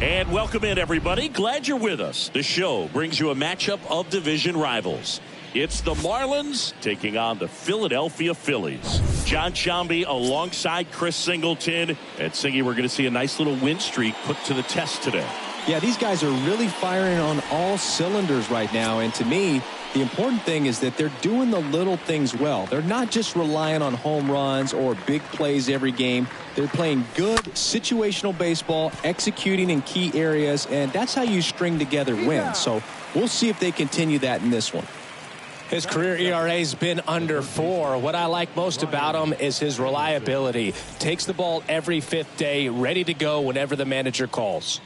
And welcome in, everybody. Glad you're with us. The show brings you a matchup of division rivals. It's the Marlins taking on the Philadelphia Phillies. John Shambi alongside Chris Singleton. And Singy, we're going to see a nice little win streak put to the test today. Yeah, these guys are really firing on all cylinders right now. And to me, the important thing is that they're doing the little things well. They're not just relying on home runs or big plays every game. They're playing good situational baseball, executing in key areas, and that's how you string together wins. So we'll see if they continue that in this one. His career ERA has been under 4. What I like most about him is his reliability. Takes the ball every 5th day, ready to go whenever the manager calls.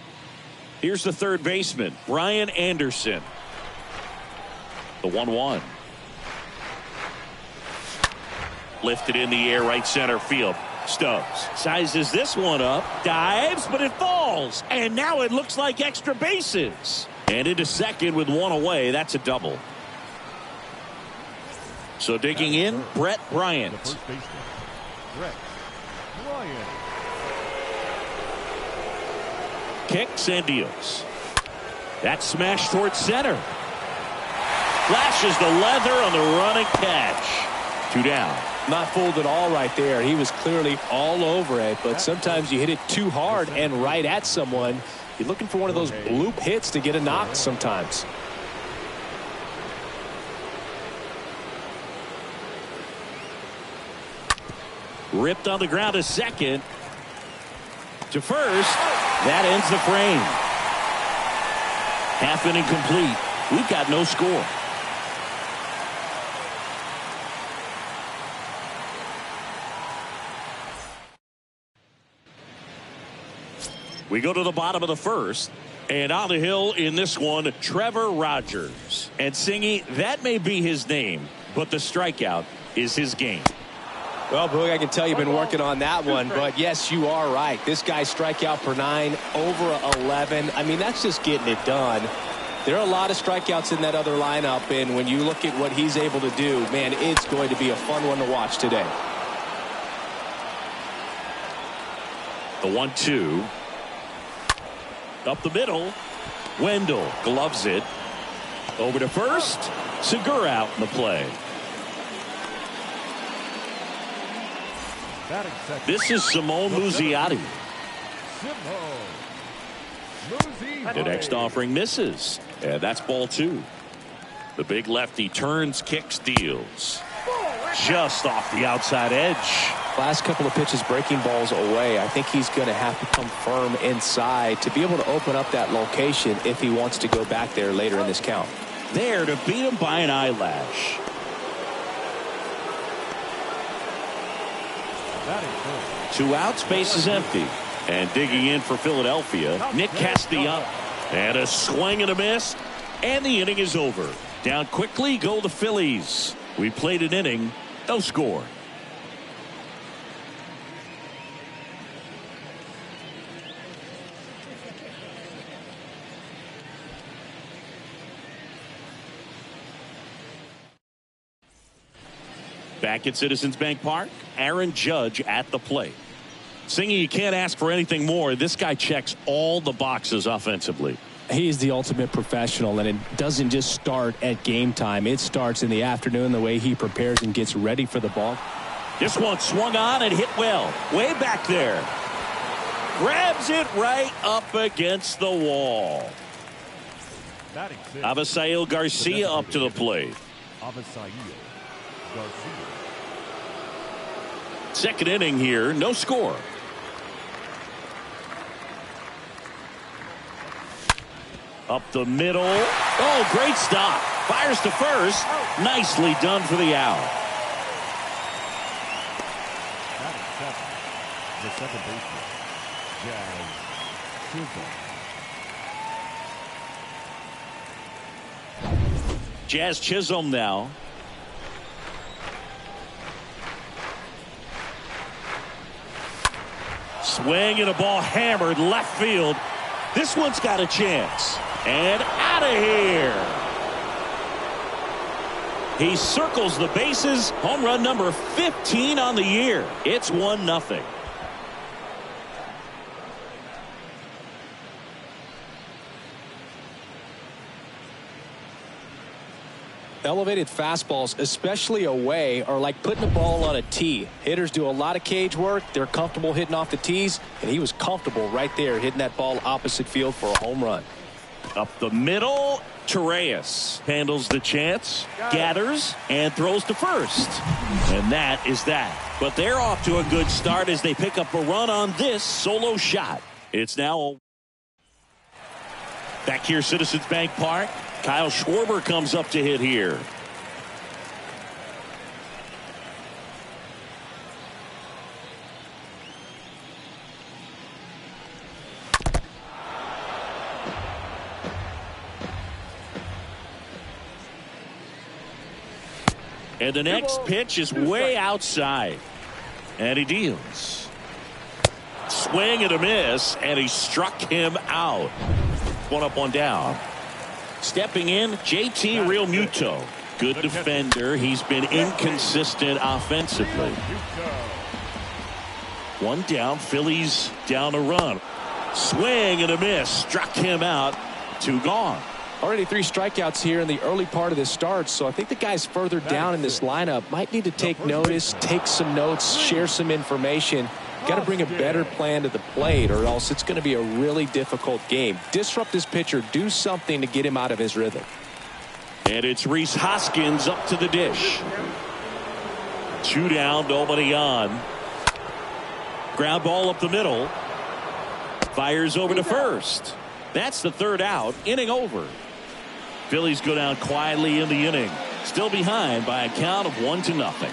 Here's the third baseman, Ryan Anderson. The 1-1. Lifted in the air, right center field. Stubbs sizes this one up, dives, but it falls. And now it looks like extra bases. And into second with one away. That's a double. So digging in, Brett Bryant. Brett Bryant. Kicks and deals. That smash towards center. Flashes the leather on the running catch. 2 down. Not fooled at all right there. He was clearly all over it, but sometimes you hit it too hard and right at someone. You're looking for one of those bloop hits to get a knock sometimes. Ripped on the ground to second. To first. That ends the frame. Half inning complete. We've got no score. We go to the bottom of the first. And on the hill in this one, Trevor Rogers. And Singy, that may be his name, but the strikeout is his game. Well, Boog, I can tell you've been working on that one, but yes, you are right. This guy's strikeout per 9, over 11. I mean, that's just getting it done. There are a lot of strikeouts in that other lineup, and when you look at what he's able to do, man, it's going to be a fun one to watch today. The 1-2. Up the middle. Wendell gloves it. Over to first. Segura out in the play. This is Simone Muzziotti. The next offering misses. And that's ball 2. The big lefty turns, kicks, deals. Just off the outside edge. Last couple of pitches breaking balls away. I think he's going to have to come firm inside to be able to open up that location if he wants to go back there later in this count. There to beat him by an eyelash. Two outs, base is empty. And digging in for Philadelphia, Nick Castillo. And a swing and a miss. And the inning is over. Down quickly go the Phillies. We played an inning, no score. Back at Citizens Bank Park, Aaron Judge at the plate. Singy, you can't ask for anything more. This guy checks all the boxes offensively. He is the ultimate professional, and it doesn't just start at game time. It starts in the afternoon, the way he prepares and gets ready for the ball. This one swung on and hit well. Way back there. Grabs it right up against the wall. Avisail Garcia up to the plate. Second inning here, no score. Up the middle. Oh, great stop. Fires to first. Nicely done for the out. The second baseman, Jazz Chisholm. Jazz Chisholm now. Swing and a ball hammered left field. This one's got a chance. And out of here. He circles the bases. Home run number 15 on the year. It's 1-0. Elevated fastballs, especially away, are like putting the ball on a tee. Hitters do a lot of cage work. They're comfortable hitting off the tees, and he was comfortable right there hitting that ball opposite field for a home run. Up the middle, Torreyes handles the chance, gathers, and throws to first. And that is that. But they're off to a good start as they pick up a run on this solo shot. It's now back here, Citizens Bank Park. Kyle Schwarber comes up to hit here. And the next pitch is way outside. And he deals. Swing and a miss, and he struck him out. One up, one down. Stepping in, JT Realmuto. Good defender. He's been inconsistent offensively. One down, Phillies down a run. Swing and a miss. Struck him out. Two gone. Already 3 strikeouts here in the early part of this start, so I think the guys further down in this lineup might need to take notice, take some notes, share some information. Got to bring a better plan to the plate, or else it's going to be a really difficult game. Disrupt this pitcher, do something to get him out of his rhythm. And it's Rhys Hoskins up to the dish. 2 down, nobody on. Ground ball up the middle. Fires over to first. That's the 3rd out. Inning over. Phillies go down quietly in the inning. Still behind by a count of 1-0.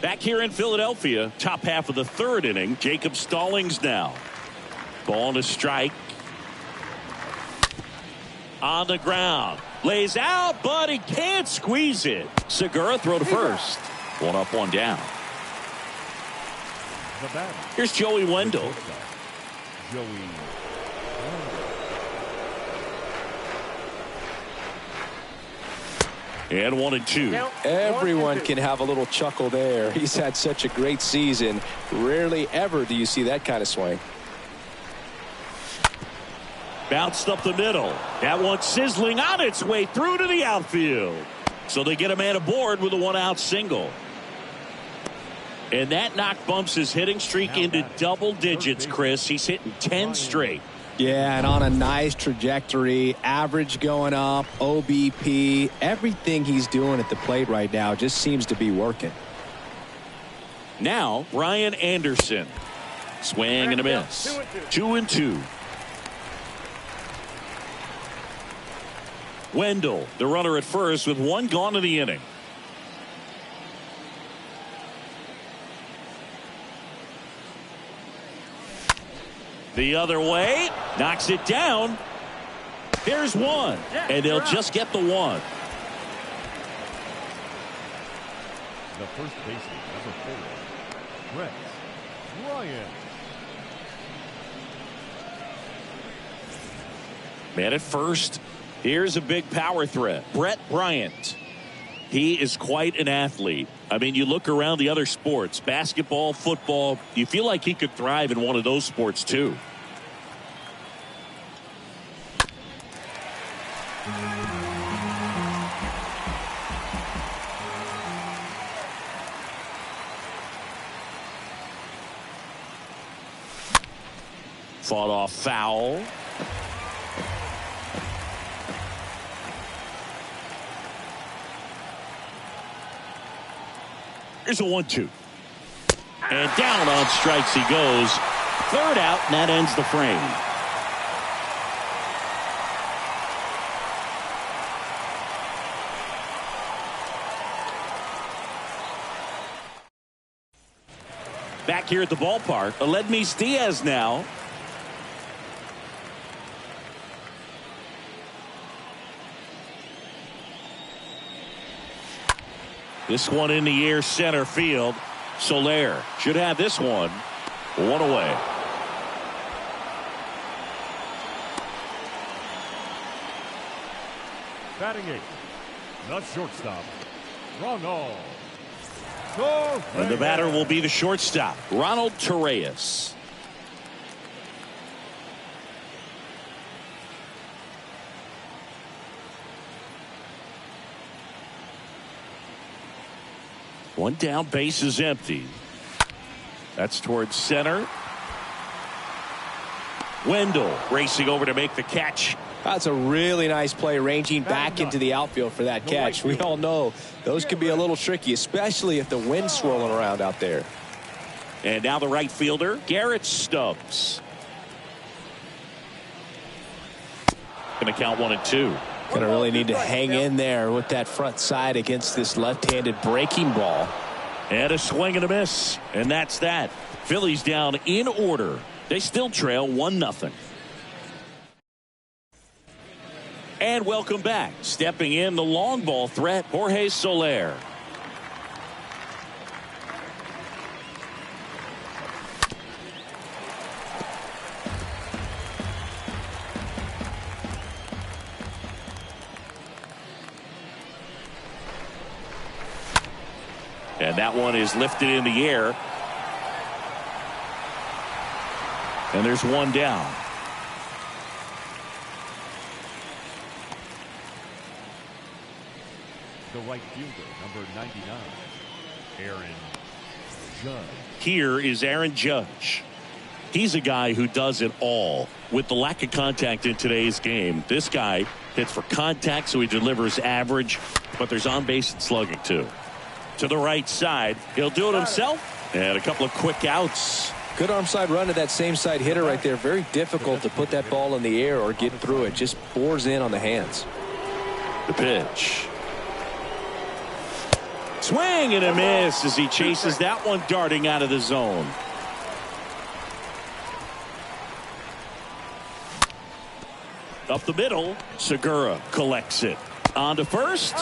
Back here in Philadelphia, top half of the 3rd inning. Jacob Stallings now. Ball to strike. On the ground. Lays out, but he can't squeeze it. Segura throw to first. 1 up, 1 down. Here's Joey Wendell. And 1-2. Everyone can have a little chuckle there. He's had such a great season. Rarely ever do you see that kind of swing. Bounced up the middle. That one sizzling on its way through to the outfield. So they get a man aboard with a 1-out single. And that knock bumps his hitting streak into double digits, Chris. He's hitting 10 straight. Yeah, and on a nice trajectory, average going up, OBP, everything he's doing at the plate right now just seems to be working. Now, Brian Anderson. Swing and a miss. 2-2. Wendell, the runner at first with 1 gone in the inning. The other way, knocks it down. There's 1, and they'll just get the 1. The first baseman, number 4, Brett Ryan. Man at first. Here's a big power threat. Brett Bryant. He is quite an athlete. I mean, you look around the other sports, basketball, football, you feel like he could thrive in one of those sports too. Fought off foul. Here's a 1-2. And down on strikes he goes. 3rd out, and that ends the frame. Back here at the ballpark, Aledmys Diaz now. This one in the air, center field. Soler should have this one. 1 away. Batting 8, the shortstop, Ronald. And the batter will be the shortstop, Ronald Torreyes. One down, base is empty. That's towards center. Wendell racing over to make the catch. That's a really nice play, ranging back into the outfield for that catch. We all know those can be a little tricky, especially if the wind's swirling around out there. And now the right fielder, Garrett Stubbs. Going to count 1-2. Going to really need to hang in there with that front side against this left-handed breaking ball. And a swing and a miss. And that's that. Phillies down in order. They still trail 1-0. And welcome back. Stepping in the long ball threat, Jorge Soler. And that one is lifted in the air. And there's one down. The right fielder, number 99, Aaron Judge. Here is Aaron Judge. He's a guy who does it all. With the lack of contact in today's game, this guy hits for contact, so he delivers average, but there's on base and slugging too. To the right side, he'll do it himself, and a couple of quick outs. Good arm side run to that same side hitter right there. Very difficult to put that ball in the air or get through it. Just bores in on the hands. The pitch. Swing and a miss as he chases that one darting out of the zone. Up the middle, Segura collects it. On to first,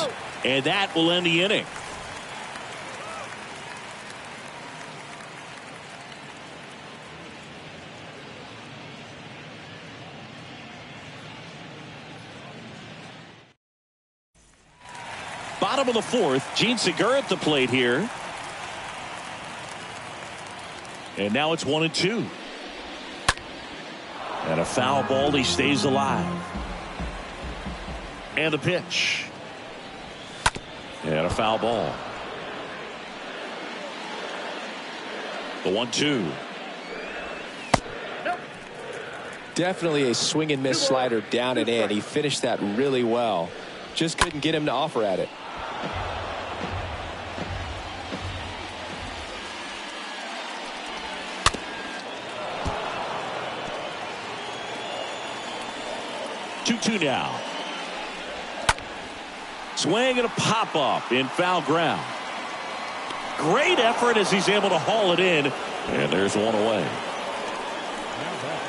and that will end the inning. Bottom of the fourth, Gene Segura at the plate here. And now it's 1-2. And a foul ball, he stays alive. And the pitch. And a foul ball. The 1-2. Definitely a swing and miss slider down and in. He finished that really well. Just couldn't get him to offer at it. Two now. Swing and a pop up in foul ground. Great effort as he's able to haul it in, and there's one away. Now back,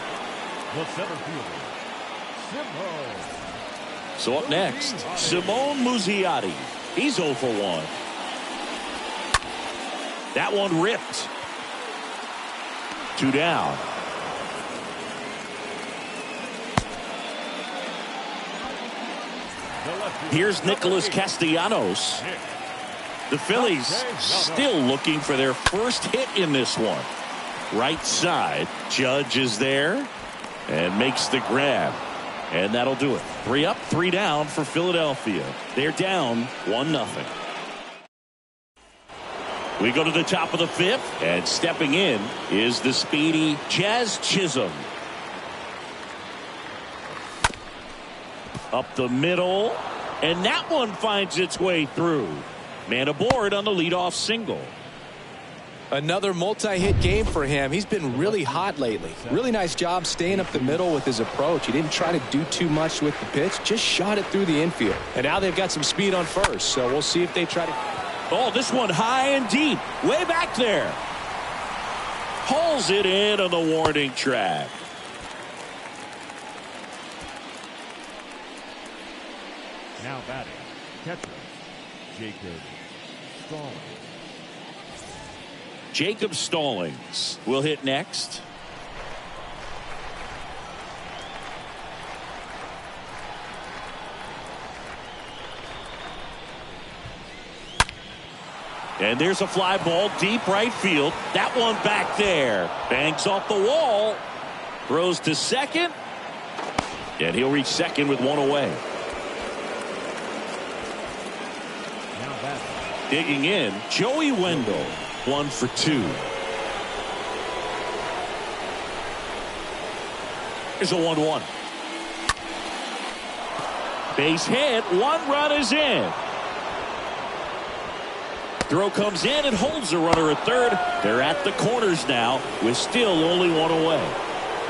the center fielder, Simone. So up next, Simone Muzziotti. He's 0 for 1. That one ripped. 2 down. Here's Nicholas Castellanos. The Phillies still looking for their first hit in this one. Right side, Judge is there and makes the grab. And that'll do it. 3 up, 3 down for Philadelphia. They're down 1-0. We go to the top of the 5th, and stepping in is the speedy Jazz Chisholm. Up the middle, and that one finds its way through. Man aboard on the leadoff single. Another multi-hit game for him. He's been really hot lately. Really nice job staying up the middle with his approach. He didn't try to do too much with the pitch. Just shot it through the infield. And now they've got some speed on first. So we'll see if they try to. Oh, this one high and deep. Way back there. Hauls it in on the warning track. Now batting, catcher, Jacob Stallings. Jacob Stallings will hit next. And there's a fly ball deep right field. That one back there. Banks off the wall. Throws to second. And he'll reach second with one away. Now batting, Digging in, Joey Wendell, 1 for 2. Here's a 1-1. Base hit, 1 run is in. Throw comes in and holds the runner at third. They're at the corners now with still only 1 away.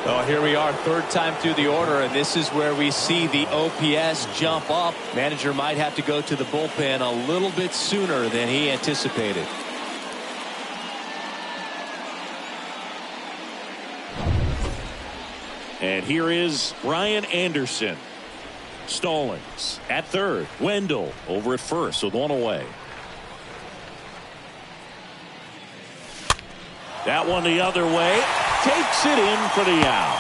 Well, here we are, third time through the order, and this is where we see the OPS jump up. Manager might have to go to the bullpen a little bit sooner than he anticipated. And here is Ryan Anderson. Stallings at third. Wendell over at first with 1 away. That one the other way. Takes it in for the out.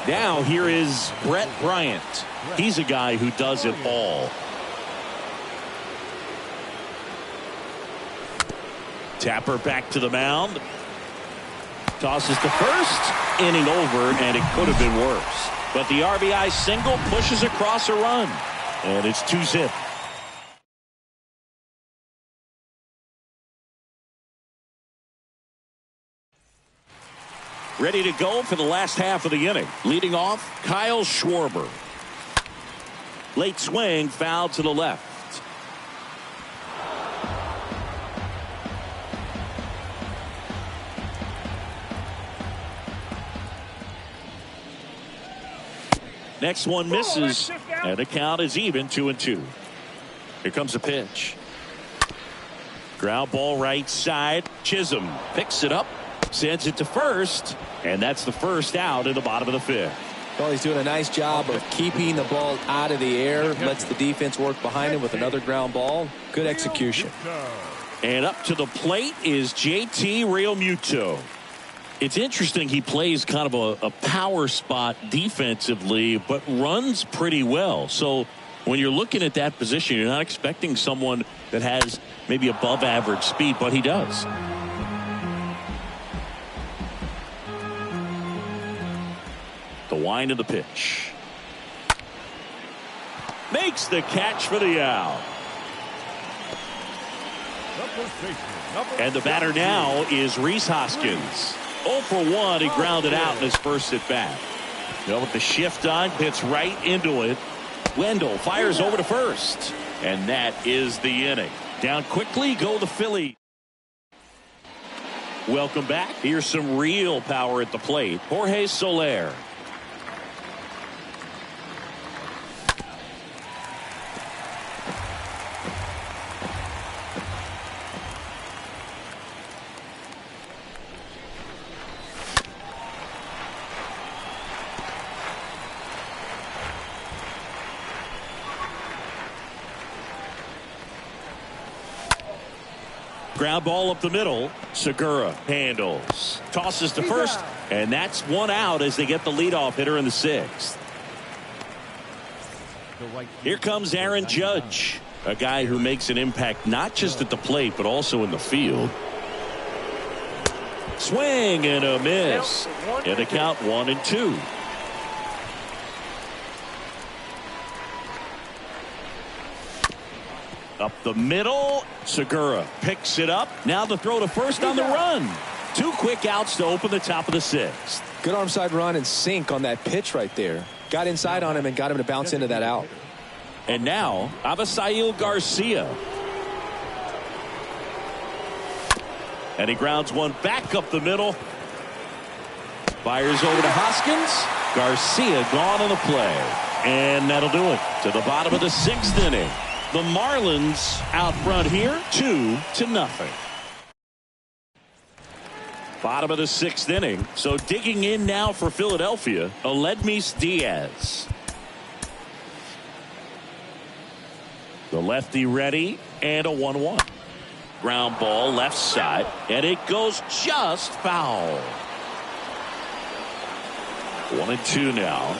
Now here is Brett Bryant. He's a guy who does it all. Tapper back to the mound. Tosses to first. Inning over, and it could have been worse. But the RBI single pushes across a run. And it's 2-zip. Ready to go for the last half of the inning. Leading off, Kyle Schwarber. Late swing, foul to the left. Next one misses, and the count is even 2-2. Here comes a pitch. Ground ball right side. Chisholm picks it up, sends it to first, and that's the first out in the bottom of the 5th. Well, he's doing a nice job of keeping the ball out of the air. Lets the defense work behind him with another ground ball. Good execution. And up to the plate is JT Realmuto. It's interesting, he plays kind of a power spot defensively, but runs pretty well. So when you're looking at that position, you're not expecting someone that has maybe above average speed, but he does. The wind of the pitch. Makes the catch for the out. And the batter now is Rhys Hoskins. 0 for 1. He grounded out in his first at bat. With the shift on, hits right into it. Wendell fires over to first. And that is the inning. Down quickly go the Phillies. Welcome back. Here's some real power at the plate. Jorge Soler. Ground ball up the middle. Segura handles. Tosses to first. And that's 1 out as they get the leadoff hitter in the 6th. Here comes Aaron Judge. A guy who makes an impact not just at the plate but also in the field. Swing and a miss. And the count 1-2. Up the middle. Segura picks it up. Now the throw to first on the run. 2 quick outs to open the top of the 6th. Good arm side run and sink on that pitch right there. Got inside on him and got him to bounce into that out. And now Avisail Garcia. And he grounds one back up the middle. Fires over to Hoskins. Garcia gone on the play. And that'll do it. To the bottom of the 6th inning. The Marlins out front here, 2-0. Bottom of the 6th inning. So digging in now for Philadelphia, Aledmys Diaz. The lefty ready, and a 1-1. Ground ball left side, and it goes just foul. 1-2 now.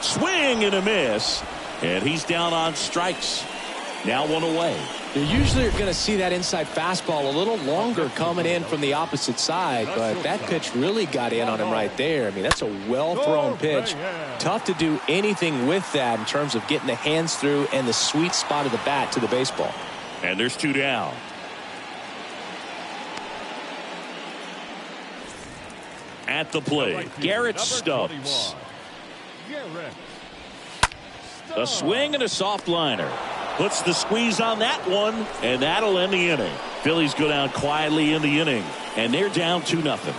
Swing and a miss. And he's down on strikes. Now one away. You usually are going to see that inside fastball a little longer coming in from the opposite side, but that pitch really got in on him right there. I mean, that's a well-thrown pitch. Tough to do anything with that in terms of getting the hands through and the sweet spot of the bat to the baseball. And there's 2 down. At the plate, Garrett Stubbs. A swing and a soft liner. Puts the squeeze on that one, and that'll end the inning. Phillies go down quietly in the inning, and they're down 2-0.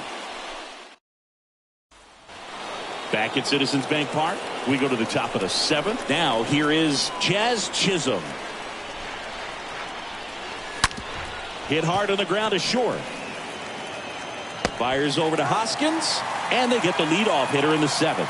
Back at Citizens Bank Park, we go to the top of the 7th. Now here is Jazz Chisholm. Hit hard on the ground to short. Fires over to Hoskins, and they get the leadoff hitter in the 7th.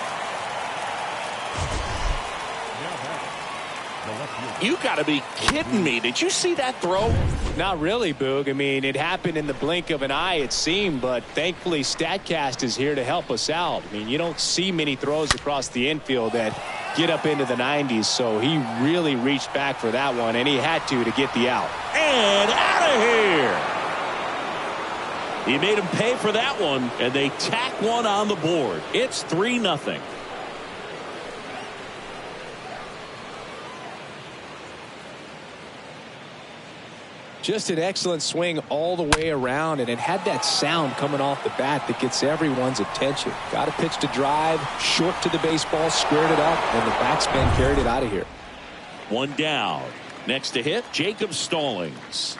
You got to be kidding me. Did you see that throw? Not really, Boog. I mean, it happened in the blink of an eye, it seemed, but thankfully StatCast is here to help us out. I mean, you don't see many throws across the infield that get up into the 90s, so he really reached back for that one, and he had to get the out. And out of here. He made him pay for that one, and they tack one on the board. It's 3-0. Just an excellent swing all the way around, and it had that sound coming off the bat that gets everyone's attention. Got a pitch to drive, short to the baseball, squared it up, and the backspin carried it out of here. 1 down. Next to hit, Jacob Stallings.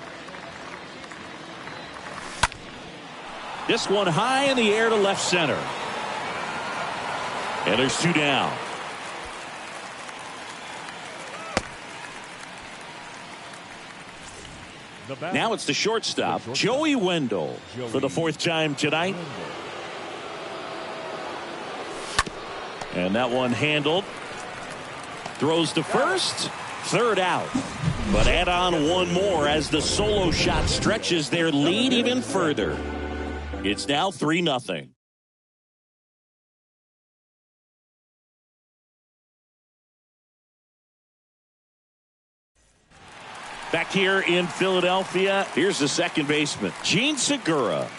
This one high in the air to left center. And there's 2 down. Now it's the shortstop, Joey Wendell, for the 4th time tonight. And that one handled. Throws to first. 3rd out. But add on one more as the solo shot stretches their lead even further. It's now 3-0. Back here in Philadelphia, here's the second baseman, Gene Segura.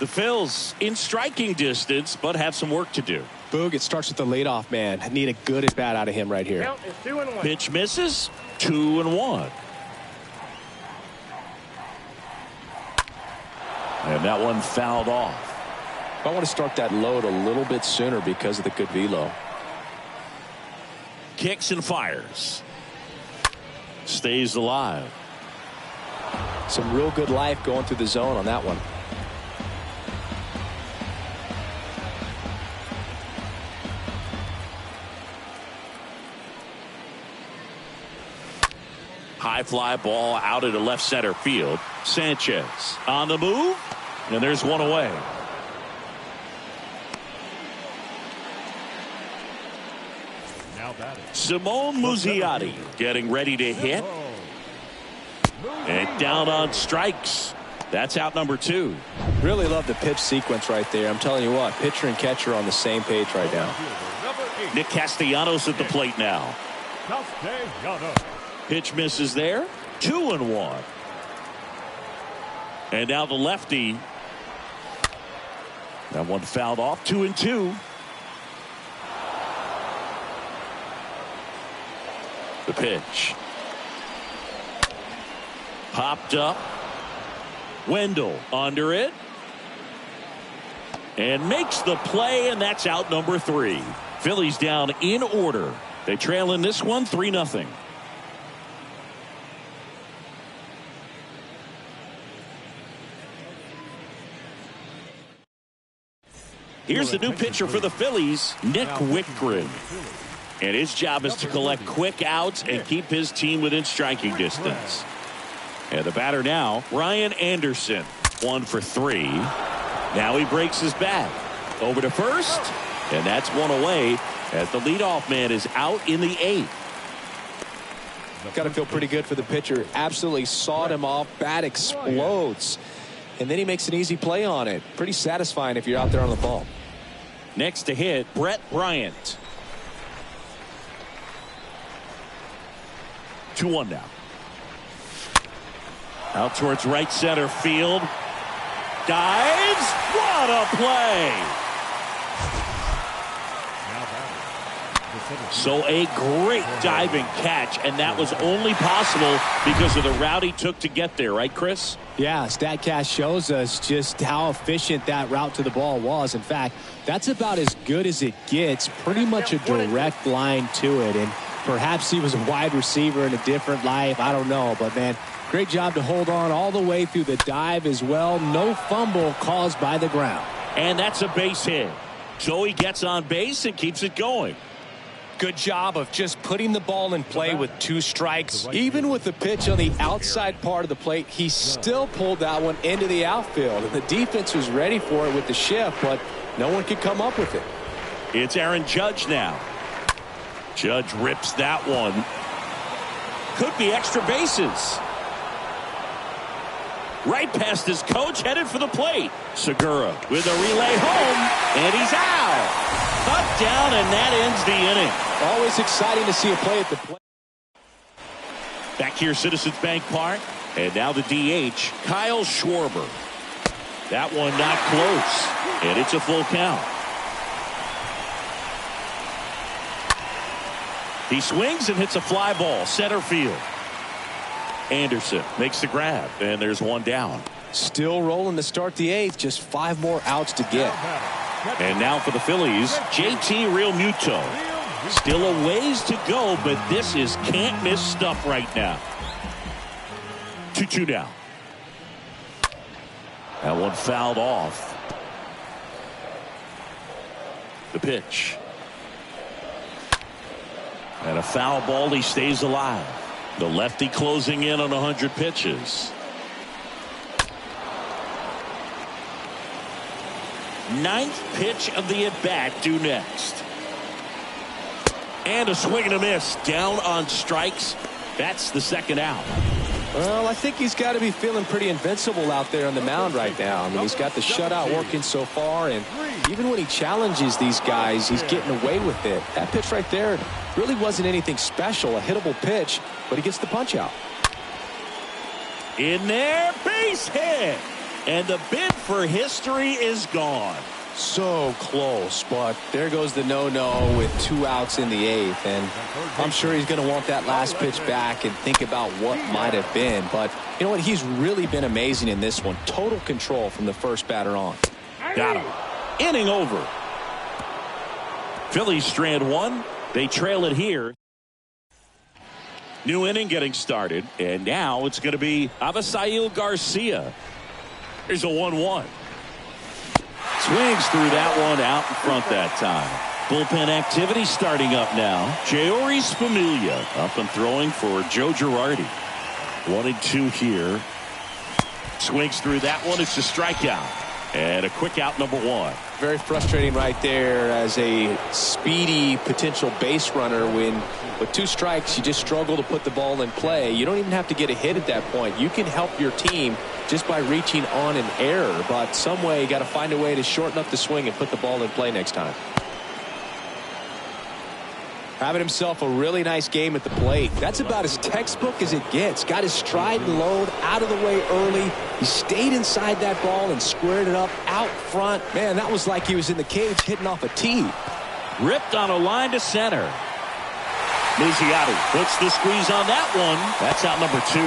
The Phils in striking distance, but have some work to do. Boog, it starts with the leadoff man. I need a good at bat out of him right here. Count is 2-1. Pitch misses, 2-1. And that one fouled off. I want to start that load a little bit sooner because of the good velo. Kicks and fires. Stays alive. Some real good life going through the zone on that one. High fly ball out into left center field. Sanchez on the move, and there's one away. Simone Muzziotti getting ready to hit. And down on strikes. That's out number 2. Really love the pitch sequence right there. I'm telling you what, pitcher and catcher are on the same page right now. Nick Castellanos at the plate now. Pitch misses there. 2-1. And now the lefty. That one fouled off. 2-2. The pitch. Popped up. Wendell under it. And makes the play, and that's out number 3. Phillies down in order. They trail in this one 3-0. Here's the new pitcher for the Phillies, Nick Whitgren. And his job is to collect quick outs and keep his team within striking distance. And the batter now, Ryan Anderson. 1 for 3. Now he breaks his bat. Over to first. And that's one away as the leadoff man is out in the 8th. Got to feel pretty good for the pitcher. Absolutely sawed him off. Bat explodes. And then he makes an easy play on it. Pretty satisfying if you're out there on the ball. Next to hit, Brett Bryant. 2-1 now. Out towards right center field. Dives. What a play. So a great diving catch, and that was only possible because of the route he took to get there, right, Chris? Yeah, StatCast shows us just how efficient that route to the ball was. In fact, that's about as good as it gets, pretty much a direct line to it. And perhaps he was a wide receiver in a different life. I don't know, but man, great job to hold on all the way through the dive as well. No fumble caused by the ground. And that's a base hit. So he gets on base and keeps it going. Good job of just putting the ball in play with 2 strikes. Even with the pitch on the outside part of the plate, he still pulled that one into the outfield. And the defense was ready for it with the shift, but no one could come up with it. It's Aaron Judge now. Judge rips that one. Could be extra bases. Right past his coach, headed for the plate. Segura with a relay home, and he's out. Touchdown, and that ends the inning. Always exciting to see a play at the plate. Back here, Citizens Bank Park, and now the DH, Kyle Schwarber. That one not close, and it's a full count. He swings and hits a fly ball, center field. Anderson makes the grab, and there's one down. Still rolling to start the 8th, just 5 more outs to get. And now for the Phillies, JT Realmuto. Still a ways to go, but this is can't miss stuff right now. 2-2 down. That one fouled off. The pitch. And a foul ball, he stays alive. The lefty closing in on 100 pitches. 9th pitch of the at-bat due next. And a swing and a miss. Down on strikes. That's the second out. Well, I think he's got to be feeling pretty invincible out there on the mound right now. I mean, he's got the shutout working so far, and even when he challenges these guys, he's getting away with it. That pitch right there really wasn't anything special, a hittable pitch, but he gets the punch out. In there, base hit. And the bid for history is gone. So close, but there goes the no-no with 2 outs in the 8th, and I'm sure he's going to want that last pitch back and think about what might have been. But you know what? He's really been amazing in this one. Total control from the first batter on. Got him. Inning over. Phillies strand 1. They trail it here. New inning getting started, and now it's going to be Avisail Garcia. Here's a 1-1. Swings through that one out in front that time. Bullpen activity starting up now. Jeurys Familia up and throwing for Joe Girardi. 1-2 here. Swings through that one. It's a strikeout. And a quick out, number 1. Very frustrating right there as a speedy potential base runner when with 2 strikes you just struggle to put the ball in play. You don't even have to get a hit at that point. You can help your team just by reaching on an error, but some way you got to find a way to shorten up the swing and put the ball in play next time. Having himself a really nice game at the plate. That's about as textbook as it gets. Got his stride and load out of the way early. He stayed inside that ball and squared it up out front. Man, that was like he was in the cage hitting off a tee. Ripped on a line to center. Miziati puts the squeeze on that one. That's out number 2.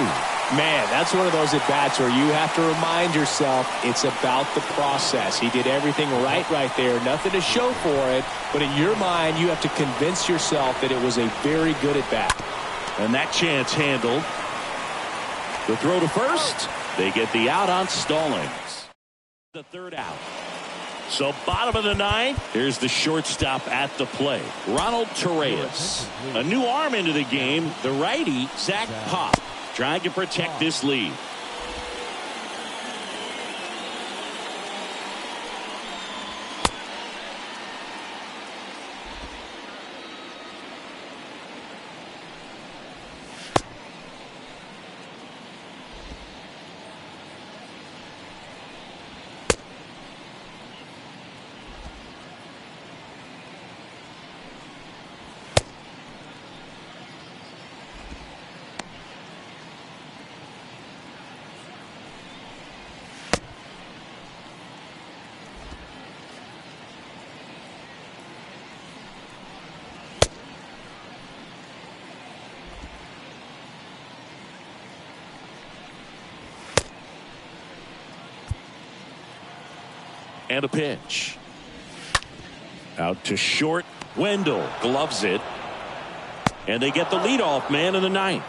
Man, that's one of those at-bats where you have to remind yourself it's about the process. He did everything right there. Nothing to show for it. But in your mind, you have to convince yourself that it was a very good at-bat. And that chance handled. The throw to first. They get the out on Stallings. The 3rd out. So bottom of the 9th. Here's the shortstop at the plate. Ronald Torreyes. A new arm into the game. The righty, Zach Pop. Trying to protect this lead. And a pitch. Out to short. Wendell gloves it. And they get the leadoff man in the ninth.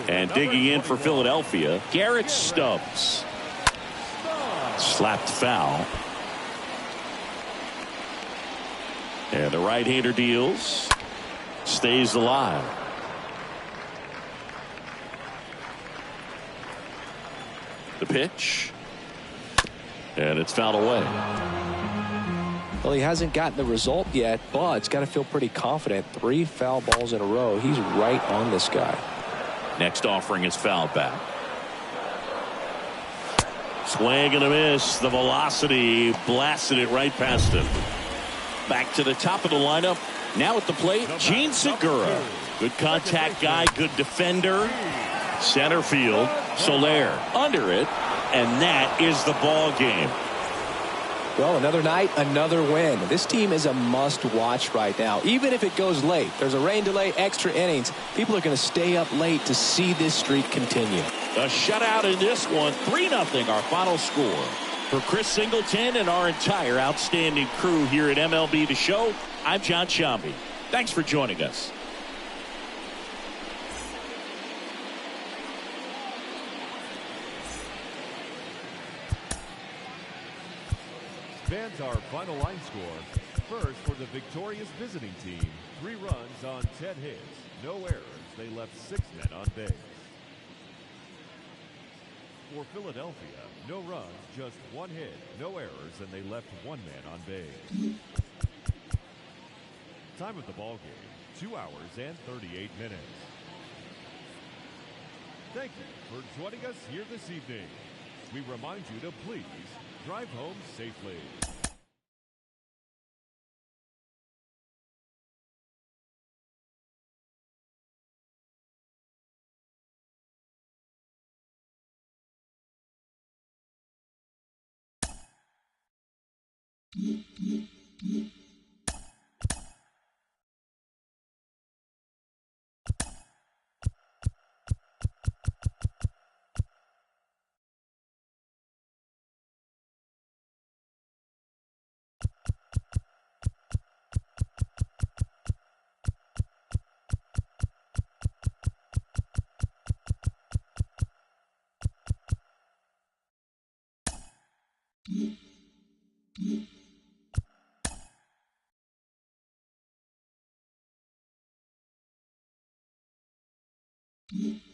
And digging in for Philadelphia, Garrett Stubbs. Slapped foul. And the right-hander deals. Stays alive. The pitch. And it's fouled away. Well, he hasn't gotten the result yet, but it's got to feel pretty confident. 3 foul balls in a row. He's right on this guy. Next offering is fouled back. Swing and a miss. The velocity blasted it right past him. Back to the top of the lineup. Now at the plate, Gene Segura. Good contact guy, good defender. Center field, Soler under it, and that is the ball game. Well, another night, another win. This team is a must-watch right now. Even if it goes late, there's a rain delay, extra innings. People are going to stay up late to see this streak continue. A shutout in this one, 3-0 our final score. For Chris Singleton and our entire outstanding crew here at MLB The Show, I'm John Shambi. Thanks for joining us. Fans, our final line score. First, for the victorious visiting team, 3 runs on 10 hits, no errors. They left 6 men on base. For Philadelphia, no runs, just 1 hit, no errors, and they left 1 man on base. Time of the ball game, 2 hours and 38 minutes. Thank you for joining us here this evening. We remind you to please drive home safely. Mm-hmm.